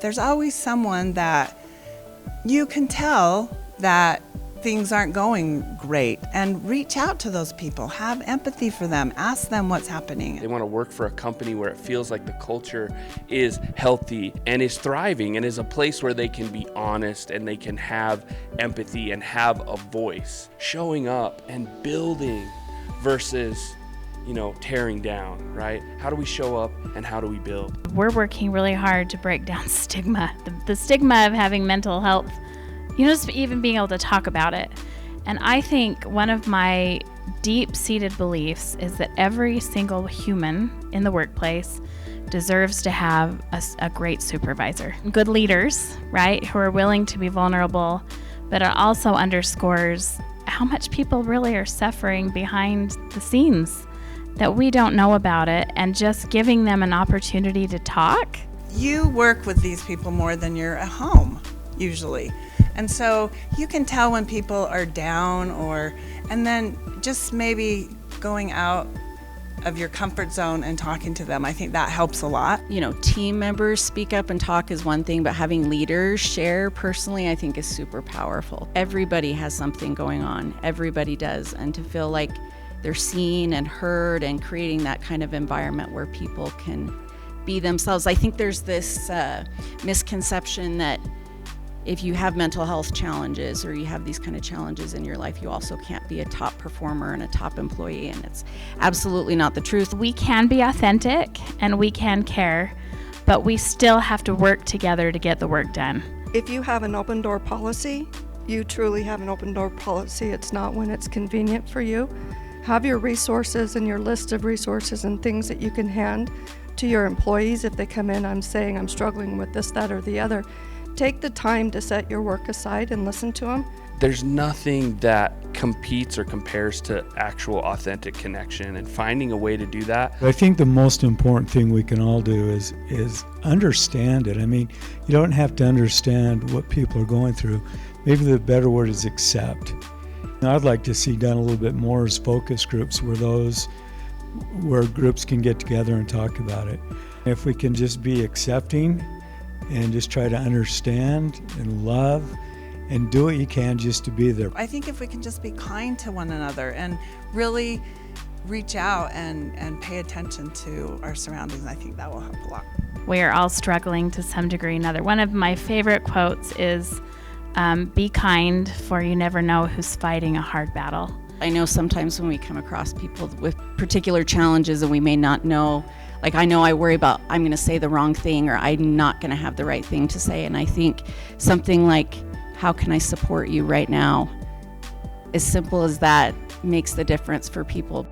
There's always someone that you can tell that things aren't going great, and reach out to those people. Have empathy for them. Ask them what's happening. They want to work for a company where it feels like the culture is healthy and is thriving and is a place where they can be honest and they can have empathy and have a voice. Showing up and building versus, tearing down, right? How do we show up and how do we build? We're working really hard to break down stigma, the stigma of having mental health. Just even being able to talk about it. And I think one of my deep-seated beliefs is that every single human in the workplace deserves to have a great supervisor. Good leaders, right, who are willing to be vulnerable, but it also underscores how much people really are suffering behind the scenes that we don't know about it, and just giving them an opportunity to talk. You work with these people more than you're at home, usually. And so you can tell when people are down, and then just maybe going out of your comfort zone and talking to them. I think that helps a lot. Team members speak up and talk is one thing, but having leaders share personally, I think is super powerful. Everybody has something going on. Everybody does. And to feel like they're seen and heard and creating that kind of environment where people can be themselves. I think there's this misconception that if you have mental health challenges or you have these kind of challenges in your life, you also can't be a top performer and a top employee, and it's absolutely not the truth. We can be authentic and we can care, but we still have to work together to get the work done. If you have an open door policy, you truly have an open door policy. It's not when it's convenient for you. Have your resources and your list of resources and things that you can hand to your employees if they come in, I'm saying I'm struggling with this, that, or the other. Take the time to set your work aside and listen to them. There's nothing that competes or compares to actual authentic connection, and finding a way to do that. I think the most important thing we can all do is understand it. You don't have to understand what people are going through. Maybe the better word is accept. I'd like to see done a little bit more as focus groups where groups can get together and talk about it. If we can just be accepting and just try to understand and love and do what you can just to be there. I think if we can just be kind to one another and really reach out and pay attention to our surroundings, I think that will help a lot. We are all struggling to some degree or another. One of my favorite quotes is, be kind, for you never know who's fighting a hard battle. I know sometimes when we come across people with particular challenges and we may not know, I know I worry about I'm going to say the wrong thing or I'm not going to have the right thing to say. And I think something like, how can I support you right now? As simple as that makes the difference for people.